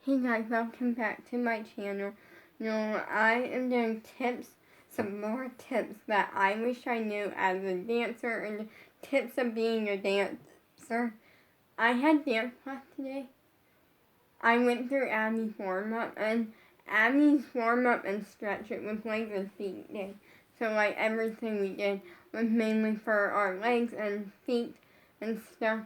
Hey guys, welcome back to my channel. I am doing some more tips that I wish I knew as a dancer and tips of being a dancer. I had dance class today. I went through Abby's warm-up, and Abby's warm-up and stretch, it was legs and feet day. So like everything we did was mainly for our legs and feet and stuff.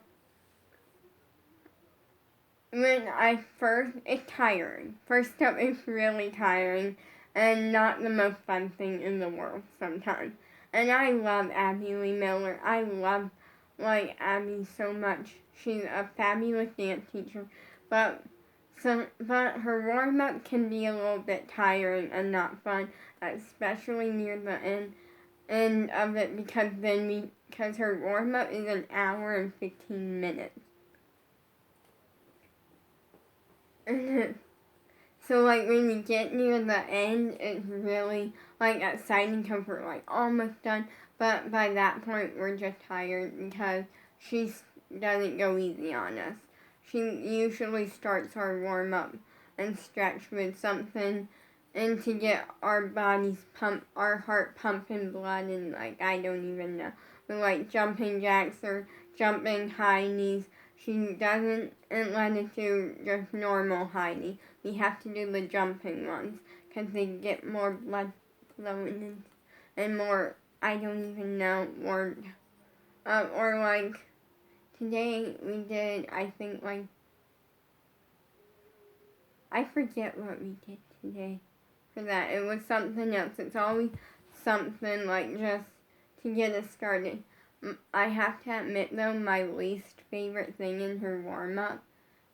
It's tiring. First up, it's really tiring and not the most fun thing in the world sometimes. And I love Abby Lee Miller. I love Abby so much. She's a fabulous dance teacher, but her warm up can be a little bit tiring and not fun, especially near the end of it because her warm up is an hour and 15 minutes. So when we get near the end, it's really exciting because we're almost done. But by that point, we're just tired because she doesn't go easy on us. She usually starts our warm up and stretch with something, and to get our heart pumping blood, and I don't even know, with jumping jacks or jumping high knees. She doesn't let us do just normal high knee. We have to do the jumping ones because they get more blood flowing and more, I don't even know, more, or today we did, I think I forget what we did today for that. It was something else. It's always something just to get us started. I have to admit though, my least favorite thing in her warm-up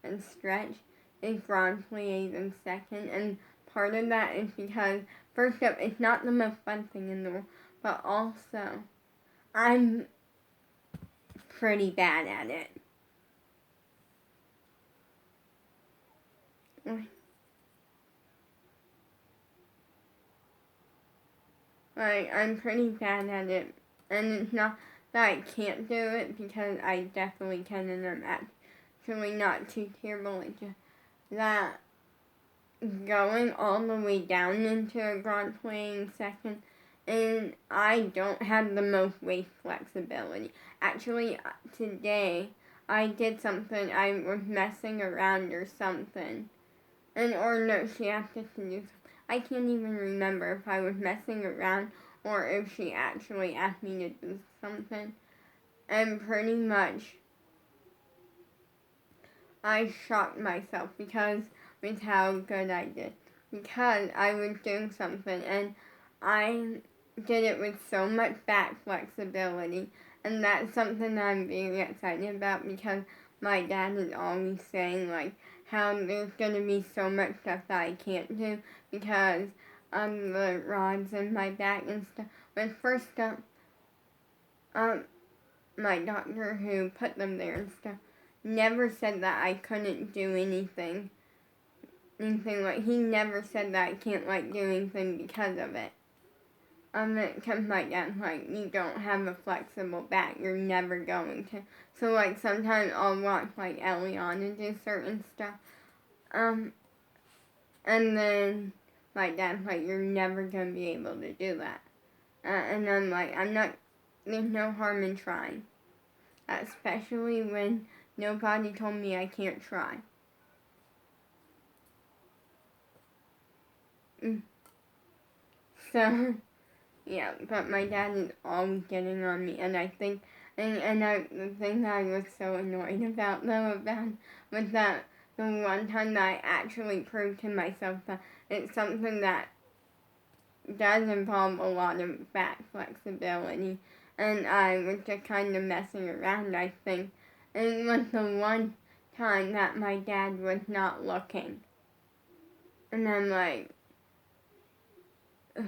and stretch is grand pliés in second, and part of that is because, first up, it's not the most fun thing in the world, but also, I'm pretty bad at it. I'm pretty bad at it, and it's not that I can't do it, because I definitely can, and I'm actually not too terrible. It's just that going all the way down into a grand plie in second, and I don't have the most waist flexibility. Actually, today, I did something, I was messing around or something, or no, she asked us to do something. I can't even remember if I was messing around or if she actually asked me to do something. And pretty much, I shocked myself with how good I did. Because I was doing something and I did it with so much back flexibility. And that's something that I'm very excited about because my dad is always saying how there's going to be so much stuff that I can't do because of the rods in my back and stuff. But first up, my doctor who put them there and stuff never said that I couldn't do anything. He never said that I can't do anything because of it. Because my dad's you don't have a flexible back, you're never going to. So sometimes I'll watch Eliana do certain stuff. And then my dad's you're never gonna be able to do that. And I'm not, there's no harm in trying. Especially when nobody told me I can't try. So, yeah, but my dad is always getting on me, and I think, the thing that I was so annoyed about was that the one time that I actually proved to myself that it's something that does involve a lot of back flexibility, and I was just kind of messing around, I think. And it was the one time that my dad was not looking. And I'm ugh.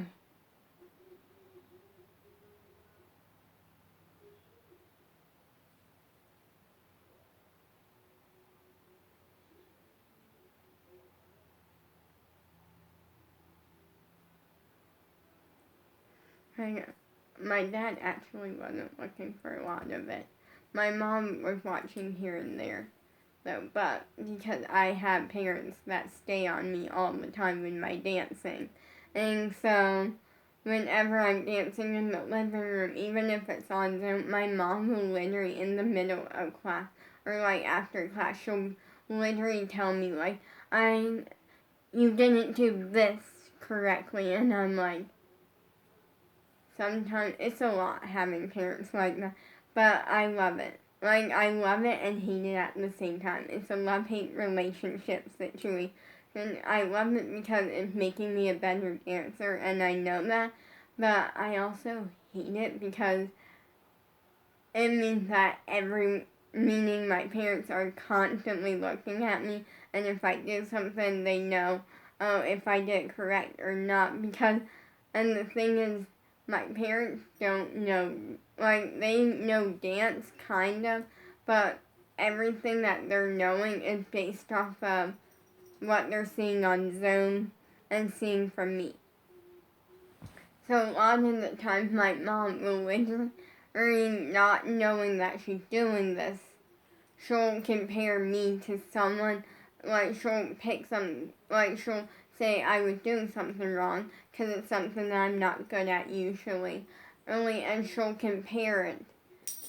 My dad actually wasn't looking for a lot of it. My mom was watching here and there. though, but because I have parents that stay on me all the time with my dancing. And so, whenever I'm dancing in the living room, even if it's on Zoom, my mom will literally, in the middle of class, or like after class, she'll literally tell me, like, you didn't do this correctly, and I'm like, sometimes it's a lot having parents like that, but I love it. Like, I love it and hate it at the same time. It's a love-hate relationship situation. And I love it because it's making me a better dancer, and I know that. But I also hate it because it means that meaning my parents are constantly looking at me, and if I do something, they know, oh, if I did it correct or not. Because, and the thing is, my parents don't know, like, they know dance, kind of, but everything that they're knowing is based off of what they're seeing on Zoom and seeing from me. So a lot of the times my mom will literally, not knowing that she's doing this, she'll compare me to someone, like she'll pick she'll say I was doing something wrong because it's something that I'm not good at usually. And she'll compare it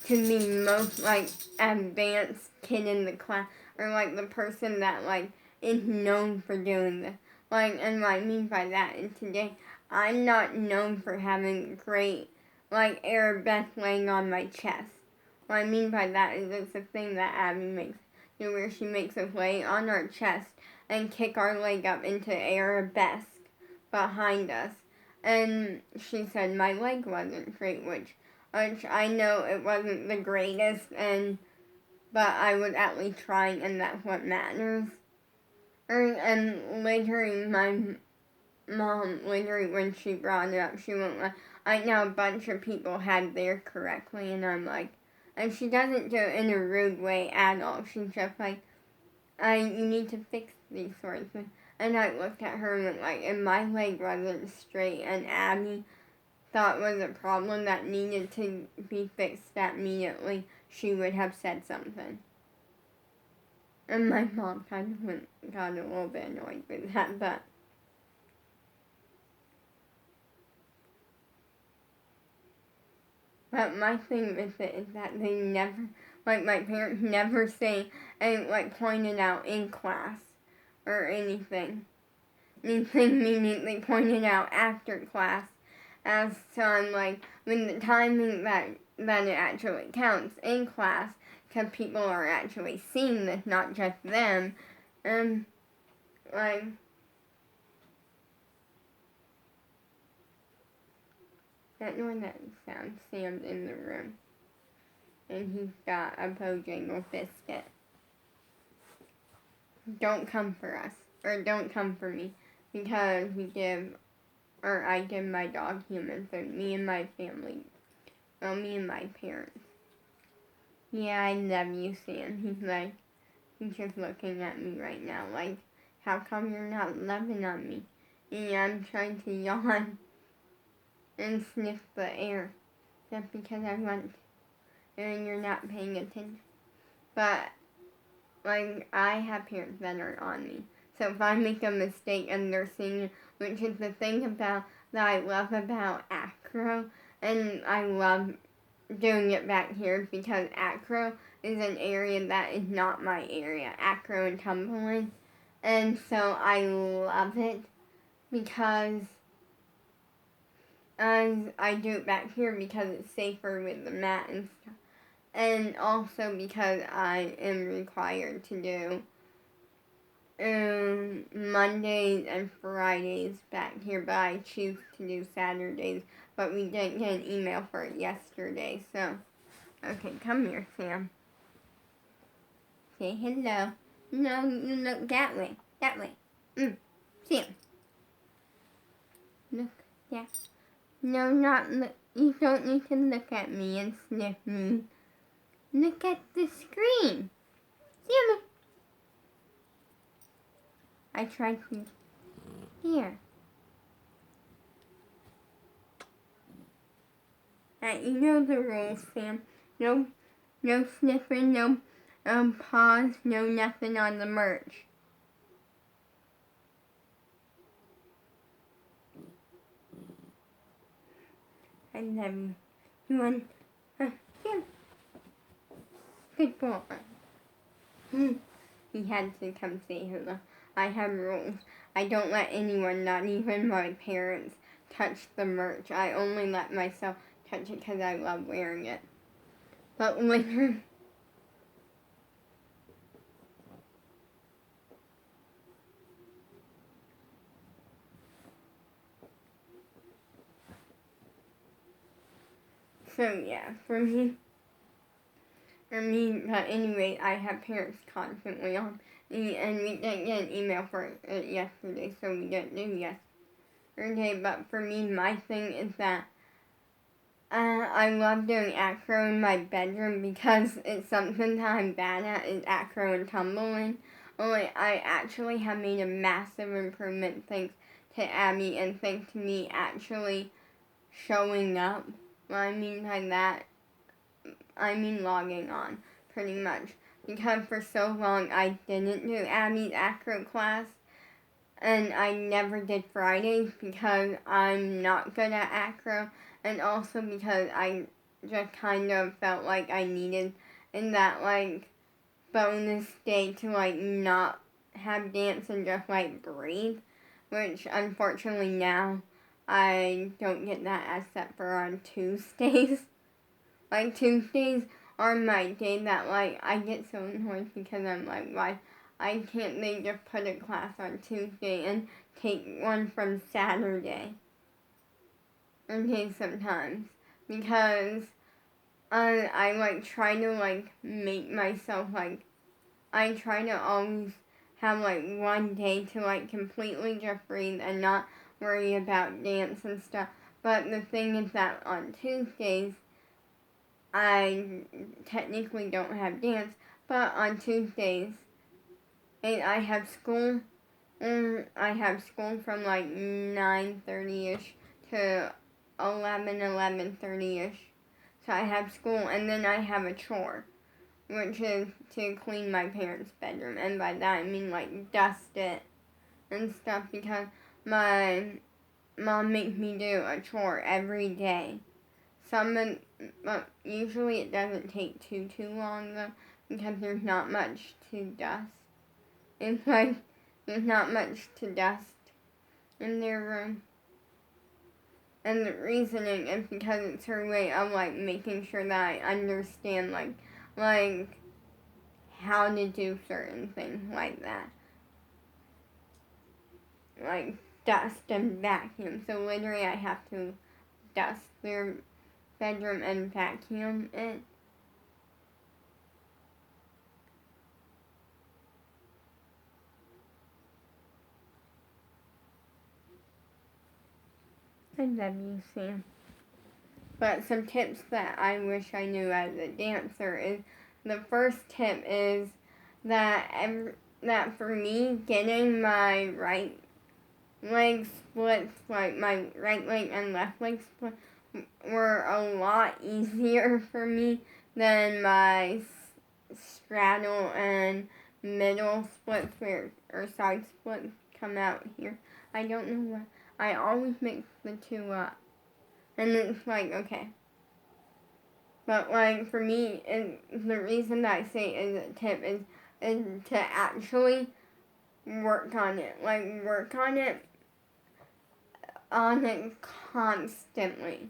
to me most, like, advanced kid in the class, or like the person that, like, is known for doing this. Like, and what I mean by that is today, I'm not known for having great, like, arabesque laying on my chest. What I mean by that is it's a thing that Abby makes, where she makes us lay on our chest and kick our leg up into arabesque behind us. And she said my leg wasn't straight, which I know it wasn't the greatest, but I was at least trying, and that's what matters. And literally, my mom, when she brought it up, she went like, I know a bunch of people had theirs correctly, and I'm like, and she doesn't do it in a rude way at all. She's just like, you need to fix these sorts of things. And I looked at her and went like, and my leg wasn't straight, and Abby thought was a problem that needed to be fixed immediately, she would have said something. And my mom kind of got a little bit annoyed with that, but my thing with it is that they never, like, my parents never say, and, like, point it out in class or anything. Meaning they point it out after class, as so I'm like, when the timing that it actually counts in class, because people are actually seeing this, not just them, like, that noise that sounds, Sam's in the room, and he's got a Bojangles biscuit. Don't come for us, or don't come for me, because I give my dog human food, me and my family, me and my parents. Yeah, I love you, Sam. He's just looking at me right now, like, how come you're not loving on me? And I'm trying to yawn and sniff the air, just because I want to, and you're not paying attention. But, like, I have parents that are on me. So if I make a mistake and they're seeing it, which is the thing about that I love about acro, and I love doing it back here because acro is an area that is not my area, acro and tumbling, and so I love it because I do it back here because it's safer with the mat and stuff, and also because I am required to do Mondays and Fridays back here, but I choose to do Saturdays, but we didn't get an email for it yesterday, so, okay, come here, Sam. Say hello. No, you look that way, Sam. Look, yeah. No, not look, you don't need to look at me and sniff me. Look at the screen. Sam. I tried to, here. You know the rules, Sam. No sniffing, no Pause, no nothing on the merch. I love you. You want, yeah, good boy. He had to come say hello. I have rules. I don't let anyone, not even my parents, touch the merch. I only let myself touch it because I love wearing it. But later, so yeah, but anyway, I have parents constantly on me, and we didn't get an email for it yesterday, so we didn't do yesterday. But for me, my thing is that I love doing acro in my bedroom because it's something that I'm bad at is acro and tumbling. Only I actually have made a massive improvement thanks to Abby and thanks to me actually showing up. What I mean by that, I mean logging on, pretty much. Because for so long I didn't do Abby's acro class, and I never did Fridays because I'm not good at acro, and also because I just kind of felt like I needed in that like bonus day to like not have dance and just like breathe, which unfortunately now I don't get that except for on Tuesdays. Like Tuesdays are my day that like I get so annoyed because I'm like, why can't they just put a class on Tuesday and take one from Saturday? Okay, sometimes. Because I like try to like make myself like, I try to always have like one day to like completely just breathe and not worry about dance and stuff. But the thing is that on Tuesdays, I technically don't have dance, but on Tuesdays, and I have school, and I have school from like 9:30ish to 11:30ish. So I have school, and then I have a chore, which is to clean my parents' bedroom, and by that I mean like dust it and stuff because my mom makes me do a chore every day. But usually it doesn't take too long though, because there's not much to dust. It's like there's not much to dust in their room. And the reasoning is because it's her way of like making sure that I understand like how to do certain things like that. Like dust and vacuum. So literally I have to dust their bedroom and vacuum it. I love you, Sam. But some tips that I wish I knew as a dancer is, the first tip is that for me, getting my right leg splits, like my right leg and left leg split, were a lot easier for me than my straddle and middle splits or side splits come out here. I don't know why. I always mix the two up. And it's like, okay. But like for me, and the reason that I say is a tip is to actually work on it. Like work on it constantly.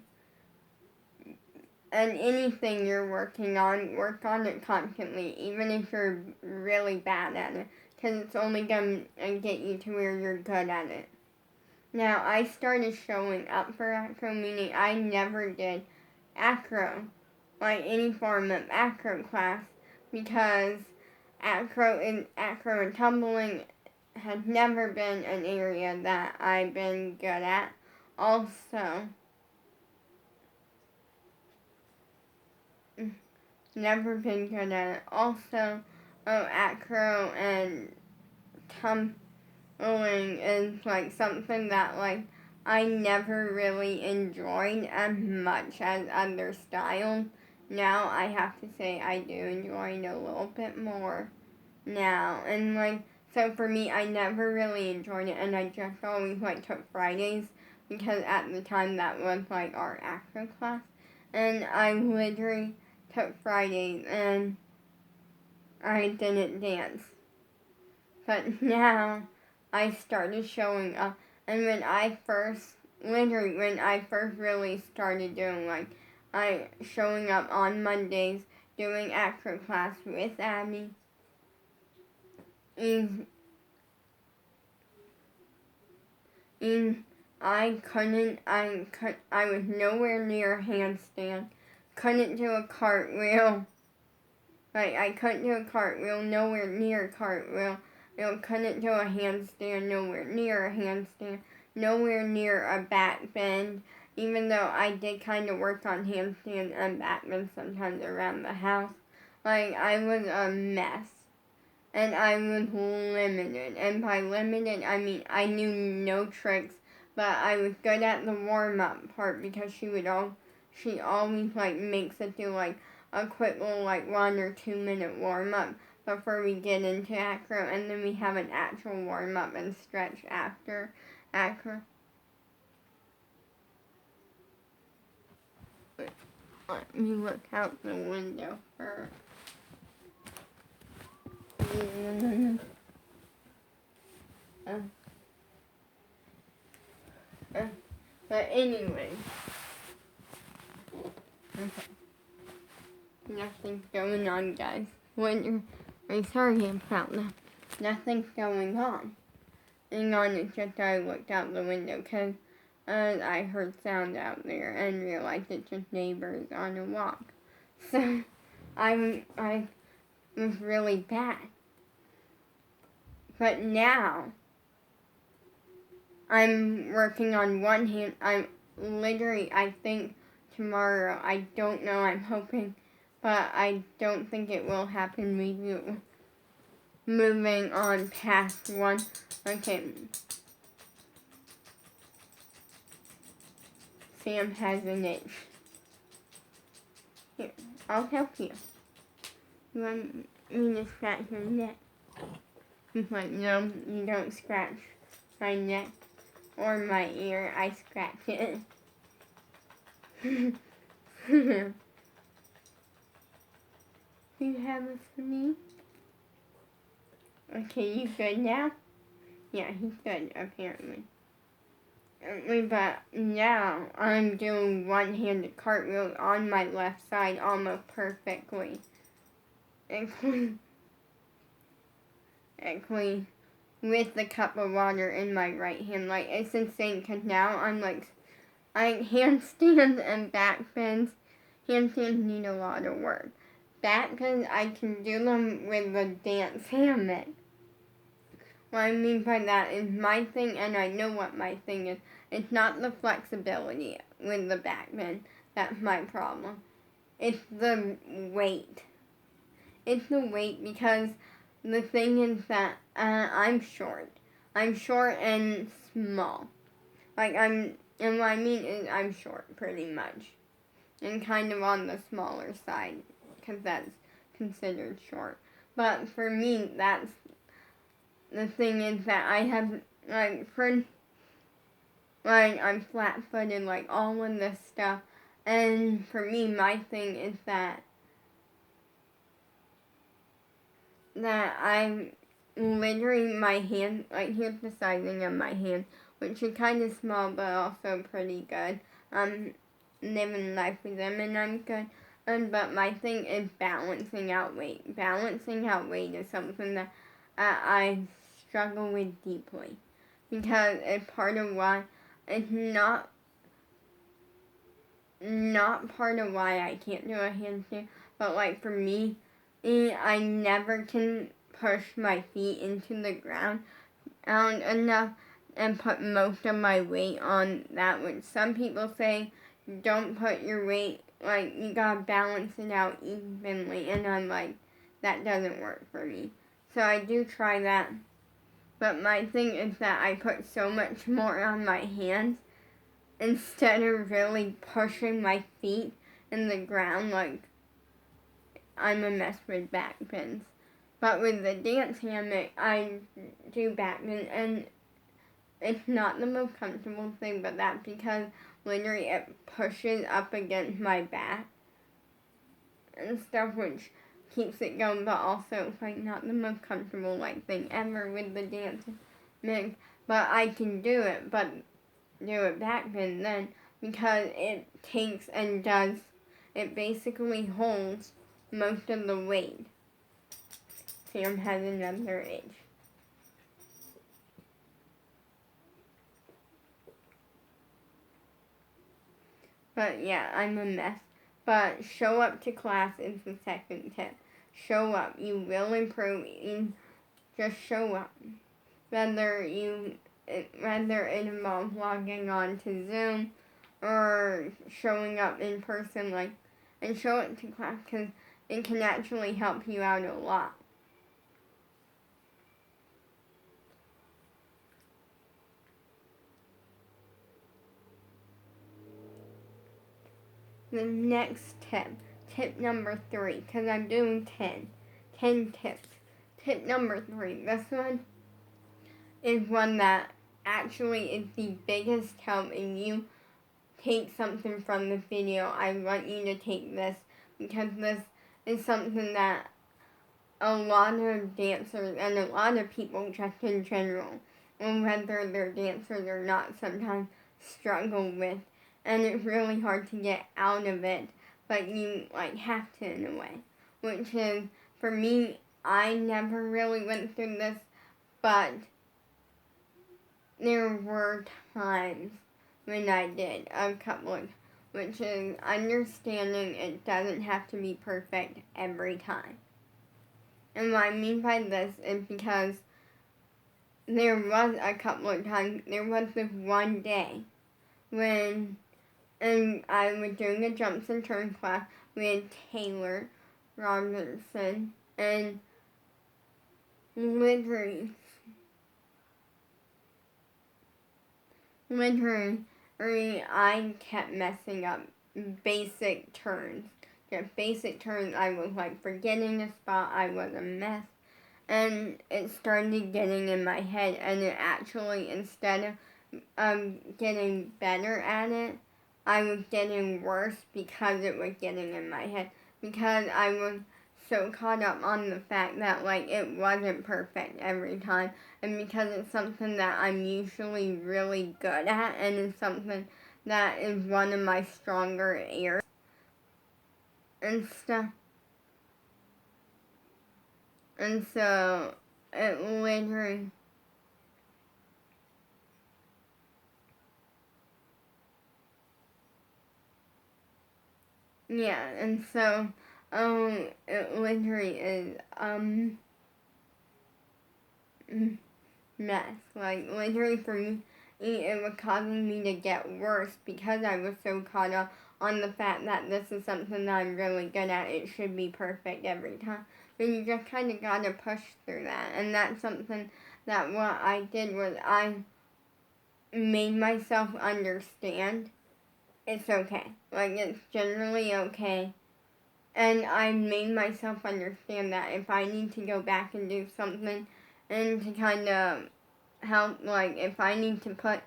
And anything you're working on, work on it constantly, even if you're really bad at it, because it's only going to get you to where you're good at it. Now, I started showing up for acro, meaning I never did acro, like any form of acro class, because acro and tumbling has never been an area that I've been good at. Also, never been good at it. Also, acro and tumbling is like something that like I never really enjoyed as much as other styles now I have to say I do enjoy it a little bit more now. And like, so for me, I never really enjoyed it, and I just always like took Fridays because at the time that was like our acting class, and I literally took Fridays and I didn't dance. But now I started showing up, and when I first really started doing like I showing up on Mondays doing acting class with Abby, and I was nowhere near a handstand, couldn't do a cartwheel. Like, I couldn't do a cartwheel, nowhere near a cartwheel. Couldn't do a handstand, nowhere near a handstand, nowhere near a back bend. Even though I did kind of work on handstand and back bend sometimes around the house. Like, I was a mess. And I was limited. And by limited, I mean I knew no tricks, but I was good at the warm-up part because she always like makes it do like a quick little like 1 or 2 minute warm-up before we get into acro, and then we have an actual warm-up and stretch after acro. Let me look out the window first. But anyway, okay. Nothing's going on, guys. I'm sorry about that. Nothing's going on. Hang on, it's just I looked out the window because I heard sound out there and realized it's just neighbors on a walk. So I was really bad. But now I'm working on one hand. I think tomorrow, I don't know, I'm hoping, but I don't think it will happen. Moving on past one. Okay. Sam has an itch. Here, I'll help you. You want me to scratch your neck? He's like, no, you don't scratch my neck or my ear. I scratch it. Do you have a sneeze? Okay, you good now? Yeah, he's good, apparently. But now I'm doing one-handed cartwheels on my left side almost perfectly. Actually, with the cup of water in my right hand. Like, it's insane because now handstands and back bends. Handstands need a lot of work. Back bends, I can do them with the dance hammock. What I mean by that is my thing, and I know what my thing is. It's not the flexibility with the back bend. That's my problem. It's the weight. It's the weight because the thing is that I'm short. I'm short and small. And what I mean is I'm short pretty much. And kind of on the smaller side because that's considered short. But for me, that's the thing is that I have, I'm flat-footed, like all of this stuff. And for me, my thing is that I'm literally my hand, like here's the sizing of my hand, which is kind of small but also pretty good. I'm living life with them and I'm good. But my thing is balancing out weight. Balancing out weight is something that I struggle with deeply because it's part of why it's not part of why I can't do a handstand, but like for me, I never can push my feet into the ground enough and put most of my weight on that, which some people say don't put your weight, like you gotta balance it out evenly, and I'm like, that doesn't work for me. So I do try that, but my thing is that I put so much more on my hands instead of really pushing my feet in the ground, like I'm a mess with back bends. But with the dance hammock, I do back bends, and it's not the most comfortable thing, but that's because literally it pushes up against my back and stuff, which keeps it going, but also it's like not the most comfortable like thing ever with the dance mix. But I can do it, but do it back then because it takes and does, it basically holds most of the weight. Sam has another age. But yeah, I'm a mess. But show up to class is the second tip. Show up. You will improve. You just show up. Whether it involves logging on to Zoom or showing up in person, and show it to class because it can actually help you out a lot. The next tip number 3, because I'm doing 10 tips. Tip number 3, this one is one that actually is the biggest help in you take something from the video. I want you to take this because this is something that a lot of dancers and a lot of people just in general, and whether they're dancers or not, sometimes struggle with. And it's really hard to get out of it, but you have to in a way. Which is, for me, I never really went through this, but there were times when I did, a couple of, which is understanding it doesn't have to be perfect every time. And what I mean by this is because there was a couple of times, there was this one day when I was doing a jumps and turns class with Taylor Robinson, and literally I kept messing up basic turns. Just basic turns, I was forgetting a spot, I was a mess. And it started getting in my head, and it actually, instead of getting better at it, I was getting worse because it was getting in my head. Because I was so caught up on the fact that it wasn't perfect every time, and because it's something that I'm usually really good at, and it's something that is one of my stronger areas and stuff. And so it literally yeah, and so it literally is mess. Literally for me, it was causing me to get worse because I was so caught up on the fact that this is something that I'm really good at. It should be perfect every time. But you just kind of gotta push through that. And that's something that what I did was I made myself understand it's okay. It's generally okay. And I made myself understand that if I need to go back and do something and to kind of help, if I need to put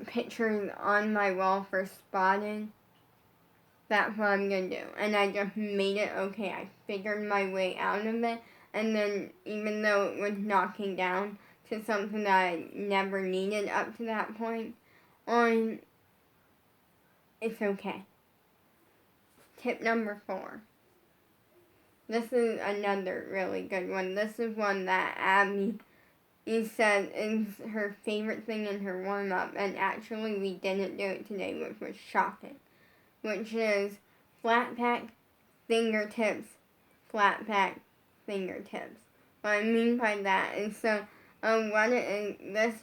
pictures on my wall for spotting, that's what I'm gonna do. And I just made it okay. I figured my way out of it, and then even though it was knocking down to something that I never needed up to that point, it's okay. Tip number 4. This is another really good one. This is one that Abby said is her favorite thing in her warm-up, and actually we didn't do it today, which was shocking. Which is flat pack, fingertips, flat pack, fingertips. What I mean by that is what it is,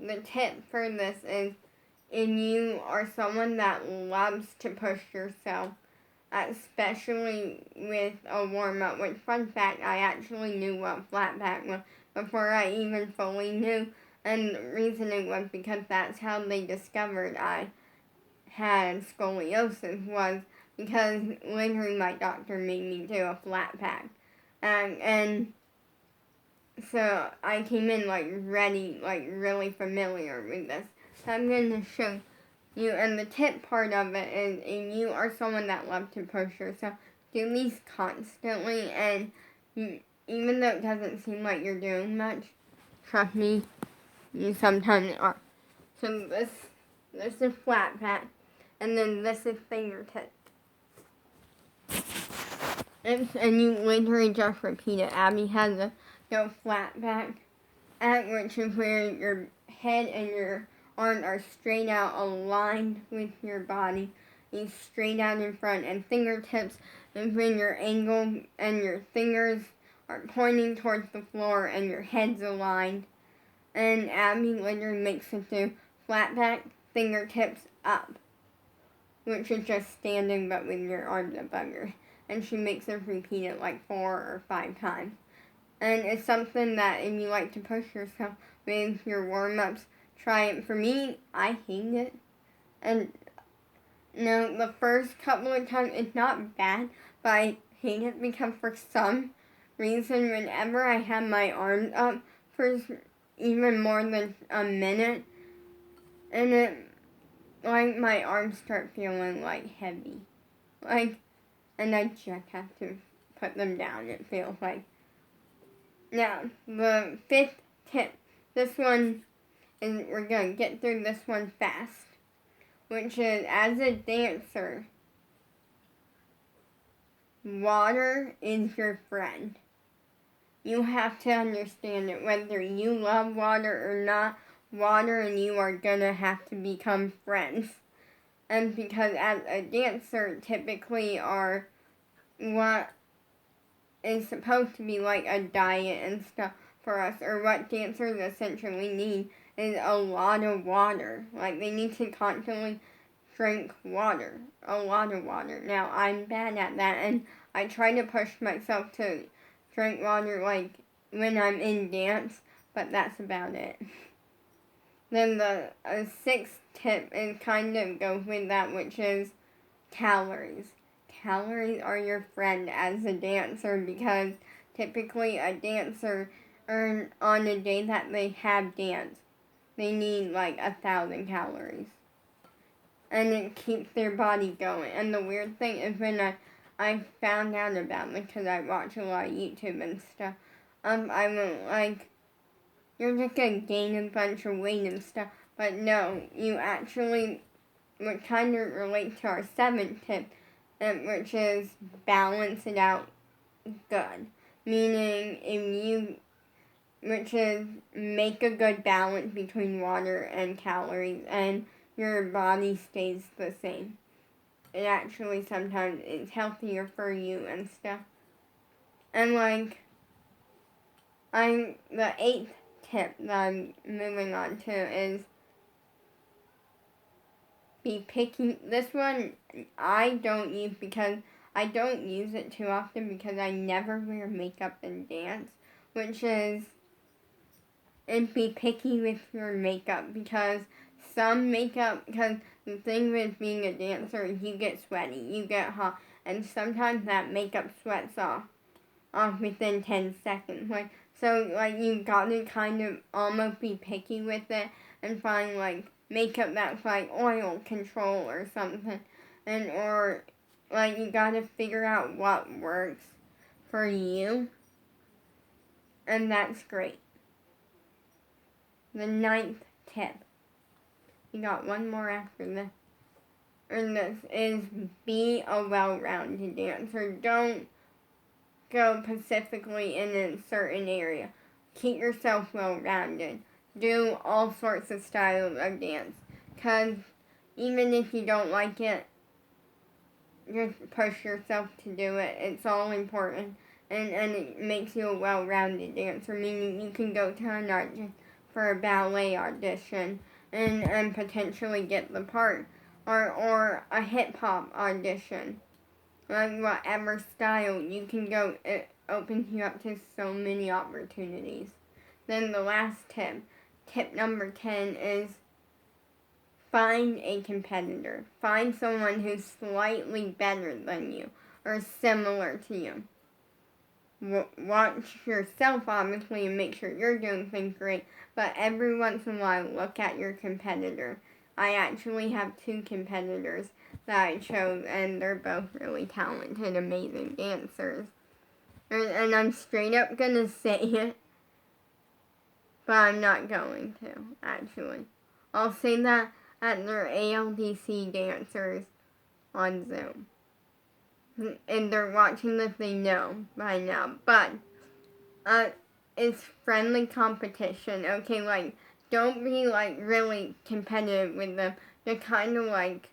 the tip for this is if you are someone that loves to push yourself, especially with a warm-up, which, fun fact, I actually knew what flat pack was before I even fully knew, and the reason it was because that's how they discovered I had scoliosis, was because literally my doctor made me do a flat pack. And so I came in like ready, like really familiar with this. So I'm going to show you, and the tip part of it is if you are someone that loves to push yourself, do these constantly, and even though it doesn't seem like you're doing much, trust me, you sometimes are. So this is flat pack, and then this is fingertip. And you literally just repeat it. Abby has a flat back, which is where your head and your arms are straight out, aligned with your body. You straight out in front, and fingertips is when your angle and your fingers are pointing towards the floor and your head's aligned. And Abby literally makes it do flat back, fingertips up, which is just standing but with your arms above your head. And she makes us repeat it like 4 or 5 times. And it's something that if you like to push yourself with your warm-ups, try it. For me, I hate it. And no, the first couple of times, it's not bad, but I hate it because for some reason, whenever I have my arms up for even more than a minute, and it, like, my arms start feeling, like, heavy. Like, and I just have to put them down, it feels like. Now, the 5th tip. This one, and we're going to get through this one fast, which is, as a dancer, water is your friend. You have to understand it. Whether you love water or not, water and you are going to have to become friends. And because as a dancer, typically are what is supposed to be like a diet and stuff for us, or what dancers essentially need is a lot of water. Like, they need to constantly drink water, a lot of water. Now, I'm bad at that, and I try to push myself to drink water, like, when I'm in dance, but that's about it. Then the 6th tip is kind of goes with that, which is calories. Calories are your friend as a dancer, because typically a dancer, on a day that they have dance, they need like 1,000 calories. And it keeps their body going. And the weird thing is when I found out about it, because I watch a lot of YouTube and stuff, I went like, you're just going to gain a bunch of weight and stuff. But no, you actually would kind of relate to our 7th tip, which is balance it out good. Meaning, which is make a good balance between water and calories, and your body stays the same. It actually sometimes is healthier for you and stuff. And like, the 8th tip that I'm moving on to is be picky. This one I don't use because I don't use it too often because I never wear makeup and dance, which is, and be picky with your makeup, because some makeup, because the thing with being a dancer is you get sweaty, you get hot, and sometimes that makeup sweats off within 10 seconds. Like, so like you gotta kind of almost be picky with it and find like makeup that's like oil control or something, and or like you gotta figure out what works for you, and that's great. The 9th tip. You got one more after this. And this is be a well-rounded dancer. Don't go specifically in a certain area. Keep yourself well-rounded. Do all sorts of styles of dance. Because even if you don't like it, just push yourself to do it. It's all important. And it makes you a well-rounded dancer. Meaning you can go to an audition for a ballet audition and potentially get the part. Or a hip-hop audition. Like, whatever style you can go, it opens you up to so many opportunities. Then the last tip number 10, is find a competitor. Find someone who's slightly better than you or similar to you. Watch yourself, obviously, and make sure you're doing things great, but every once in a while, look at your competitor. I actually have 2 competitors that I chose, and they're both really talented, amazing dancers. And I'm straight up gonna say it, but I'm not going to, actually. I'll say that at their ALDC dancers on Zoom. And they're watching this, they know by now. But, it's friendly competition, okay? Like, don't be, like, really competitive with them. They're kind of like,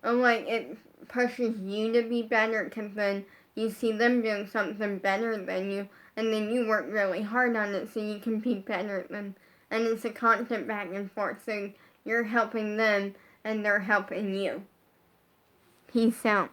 it pushes you to be better, because then you see them doing something better than you, and then you work really hard on it so you can be better than them. And it's a constant back and forth, so you're helping them, and they're helping you. Peace out.